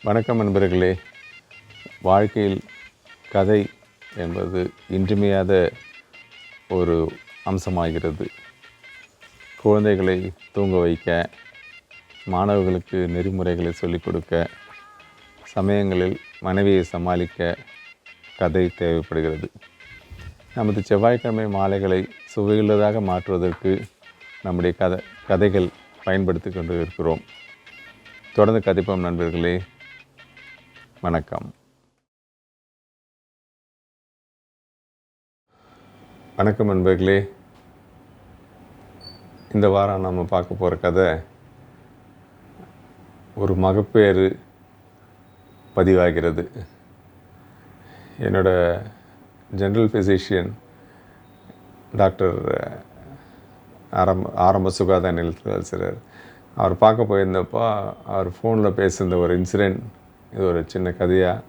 வணக்கம் நண்பர்களே. வாழ்க்கையில் கதை என்பது இன்றியமையாத ஒரு அம்சமாகிறது. குழந்தைகளை தூங்க வைக்க, மாணவர்களுக்கு நெறிமுறைகளை சொல்லிக் கொடுக்க, சமயங்களில் மனைவியை சமாளிக்க கதை தேவைப்படுகிறது. நமது செவ்வாய்க்கிழமை மாலைகளை சுவையுள்ளதாக மாற்றுவதற்கு நம்முடைய கதைகள் பயன்படுத்தி கொண்டு இருக்கிறோம். தொடர்ந்து கதைப்போம் நண்பர்களே. வணக்கம். வணக்கம் நண்பர்களே. இந்த வாரம் நம்ம பார்க்க போகிற கதை ஒரு மகப்பேறு பதிவாகிறது. என்னோட ஜென்ரல் ஃபிசிஷியன் டாக்டர் ஆரம்ப சுகாதார நிலையத்தில் சார், அவர் பார்க்க போயிருந்தப்போ அவர் ஃபோனில் பேசுகிற ஒரு இன்சிடெண்ட், இது ஒரு சின்ன கதையாக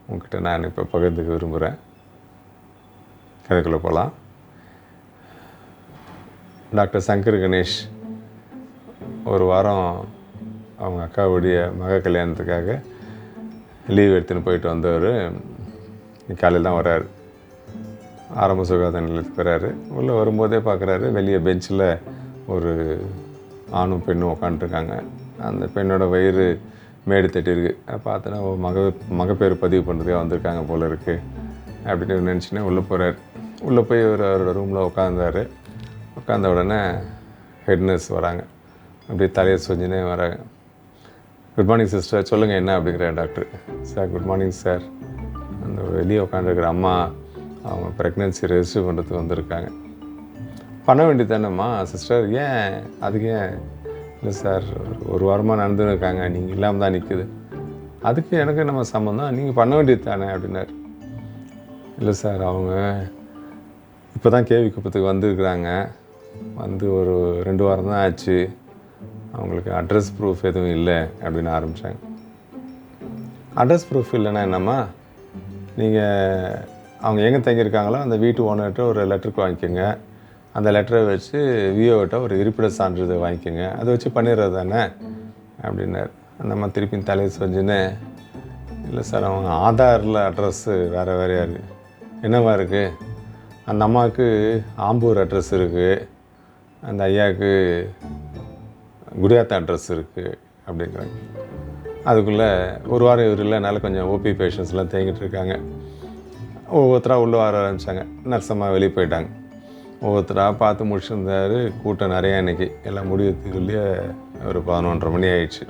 உங்கள்கிட்ட நான் இப்போ பகிர்ந்துக்க விரும்புகிறேன். கதைக்குள்ளே போகலாம். டாக்டர் சங்கர் கணேஷ் ஒரு வாரம் அவங்க அக்காவுடைய மக கல்யாணத்துக்காக லீவ் எடுத்துன்னு போயிட்டு வந்தவர் காலையில் தான் வர்றாரு. ஆரம்ப சுகாதார நிலையத்துக்கு வர்றாரு. உள்ளே வரும்போதே பார்க்குறாரு, வெளியே பெஞ்சில் ஒரு ஆணும் பெண்ணும் உட்காந்துருக்காங்க. அந்த பெண்ணோட வயிறு மேடு தட்டியிருக்கு. பார்த்தோன்னா மகப்பேறு பதிவு பண்ணுறதுக்காக வந்திருக்காங்க போல் இருக்குது அப்படின்னு நினச்சினே உள்ளே போகிறார். உள்ளே போய் அவரோட ரூமில் உட்காந்தார். உட்காந்த உடனே ஹெட் நர்ஸ் வராங்க. அப்படியே தலையை சொஞ்சினே வராங்க. குட் மார்னிங் சிஸ்டர், சொல்லுங்கள் என்ன அப்படிங்கிறார் doctor. Sir good morning sir, அந்த வெளியே உட்காந்துருக்கிற அம்மா அவங்க ப்ரெக்னென்சி ரெஜிஸ்டர் பண்ணுறதுக்கு வந்திருக்காங்க. பண்ண வேண்டியது தானேம்மா சிஸ்டர், ஏன் அதுக்கு ஏன்? இல்லை சார், ஒரு வாரமாக நடந்துன்னு இருக்காங்க, நீங்கள் இல்லாமல் தான் நிற்குது. அதுக்கு எனக்கு நம்ம சம்மந்தம், நீங்கள் பண்ண வேண்டியது தானே அப்படின்னாரு. இல்லை சார், அவங்க இப்போ தான் கேவி குப்பத்துக்கு வந்திருக்கிறாங்க. வந்து ஒரு 2 வாரம் தான் ஆச்சு. அவங்களுக்கு அட்ரஸ் ப்ரூஃப் எதுவும் இல்லை அப்படின்னு ஆரம்பித்தாங்க. அட்ரஸ் ப்ரூஃப் இல்லைன்னா என்னம்மா, நீங்கள் அவங்க எங்கே தங்கியிருக்காங்களோ அந்த வீட்டு ஓனர்கிட்ட ஒரு லெட்டருக்கு வாங்கிக்கோங்க. அந்த லெட்டரை வச்சு விஓகிட்ட ஒரு இருப்பிட சான்றிதழ் வாங்கிக்கோங்க. அதை வச்சு பண்ணிடுறது தானே அப்படின்னாரு. அந்த அம்மா திருப்பி தலையை செஞ்சுன்னு, இல்லை சார், அவங்க ஆதாரில் அட்ரஸ்ஸு வேறு வேறையாக இருக்குது. என்னவா இருக்குது? அந்த அம்மாவுக்கு ஆம்பூர் அட்ரஸ் இருக்குது, அந்த ஐயாவுக்கு குடியாத்த அட்ரஸ் இருக்குது அப்படிங்கிறாங்க. அதுக்குள்ளே ஒரு வாரம் இவர் இல்லைனால கொஞ்சம் ஓபி பேஷண்ட்ஸ்லாம் தேங்கிட்டு இருக்காங்க. ஒவ்வொருத்தராக உள்ளே வர ஆரம்பித்தாங்க. நர்சம்மா வெளியே போயிட்டாங்க. ஒவ்வொருத்தராக பார்த்து முடிச்சிருந்தார். கூட்டம் நிறையா இன்றைக்கி. எல்லாம் முடியறதுக்குள்ளேயே ஒரு 11:30 மணி ஆயிடுச்சு.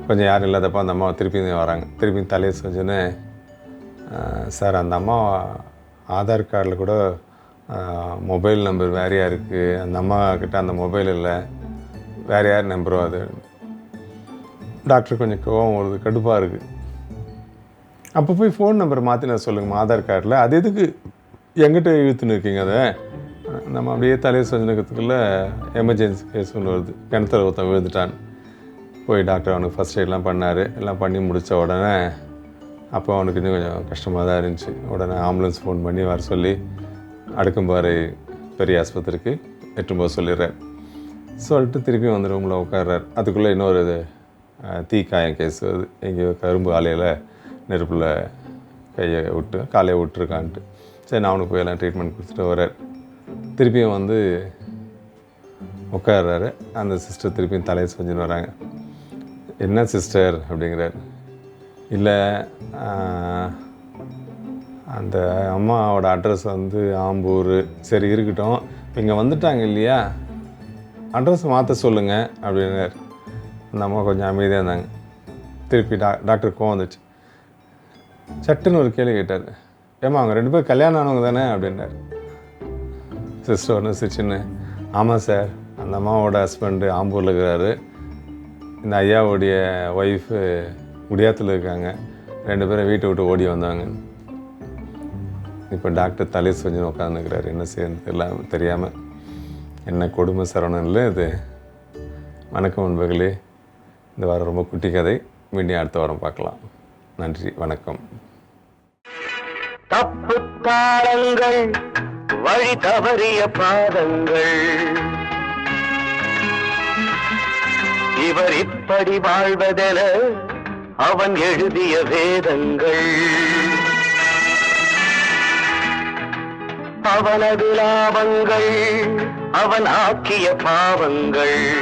கொஞ்சம் யாரும் இல்லாதப்போ அந்த அம்மா திருப்பி வராங்க. திருப்பி தலையை செஞ்சுன்னு, சார், அந்த அம்மா ஆதார் கார்டில் கூட மொபைல் நம்பர் வேறையாக இருக்குது, அந்த அம்மா கிட்ட அந்த மொபைல் இல்லை, வேறு யார் நம்பரோ அது. டாக்டர் கொஞ்சம் கோவம் வருது, கடுப்பாக இருக்குது. அப்போ போய் ஃபோன் நம்பர் மாற்றி நான் சொல்லுங்கம்மா ஆதார் கார்டில், அது எதுக்கு எங்கிட்ட இழுத்துன்னு இருக்கீங்க? அதை நம்ம அப்படியே தலையை செஞ்சுக்கிறதுக்குள்ளே எமர்ஜென்சி கேஸ் ஒன்று வருது. கிணத்துல ஒருத்தன் விழுந்துட்டான். போய் டாக்டர் அவனுக்கு ஃபஸ்ட் எய்ட்லாம் பண்ணார். எல்லாம் பண்ணி முடித்த உடனே அப்போ அவனுக்கு இன்னும் கொஞ்சம் கஷ்டமாக தான் இருந்துச்சு. உடனே ஆம்புலன்ஸ் ஃபோன் பண்ணி வர சொல்லி அடுக்கும்பாறை பெரிய ஆஸ்பத்திரிக்கு எட்டும்போது சொல்லிடுறார். சொல்லிட்டு திருப்பி வந்து ரூமில் உட்கார்றார். அதுக்குள்ளே இன்னொரு தீக்காயம் கேஸ் வருது. எங்கேயோ கரும்பு ஆலையில் நெருப்பில் கையை விட்டு காலையை விட்டுருக்கான்ட்டு. சரி, நான் அவனுக்கு போய் எல்லாம் ட்ரீட்மெண்ட் கொடுத்துட்டு வர்றார். திருப்பியும் வந்து உட்கார்றாரு. அந்த சிஸ்டர் திருப்பியும் தலையை செஞ்சுன்னு வராங்க. என்ன சிஸ்டர் அப்படிங்கிறார். இல்லை, அந்த அம்மாவோட அட்ரஸ் வந்து ஆம்பூர். சரி இருக்கட்டும், இப்போ இங்கே வந்துட்டாங்க இல்லையா, அட்ரஸ் மாற்ற சொல்லுங்கள் அப்படின்னார். அந்த அம்மா கொஞ்சம் அமைதியாக இருந்தாங்க. திருப்பி டாக்டர் கோவம் வந்துச்சு. சட்டுன்னு ஒரு கேள்வி கேட்டார். ஏம்மா, அவங்க 2 பேர் கல்யாணம் ஆனவங்க தானே அப்படின்னார். சிஸ்டர் ஒன்று சிரிச்சுன்னு, ஆமாம் சார், அந்த அம்மாவோட ஹஸ்பண்டு ஆம்பூரில் இருக்கிறாரு, இந்த ஐயாவுடைய ஒய்ஃபு குடியாத்தில் இருக்காங்க, 2 பேரும் வீட்டை விட்டு ஓடி வந்தாங்க. இப்போ டாக்டர் தலையை செஞ்சு உட்காந்துக்கிறாரு. என்ன செய்யறது எல்லாம் தெரியாமல். என்ன கொடுமை சரவணன் இல்லை இது. வணக்கம் நண்பர்களே. இந்த வாரம் ரொம்ப குட்டி கதை. மீண்டும் அடுத்த வாரம் பார்க்கலாம். நன்றி, வணக்கம். தப்பு தாளங்கள், வழி தவறிய பாதங்கள், இவர் இப்படி வாழ்வதென அவன் எழுதிய வேதங்கள். அவனது லாபங்கள் அவன் ஆக்கிய பாவங்கள்.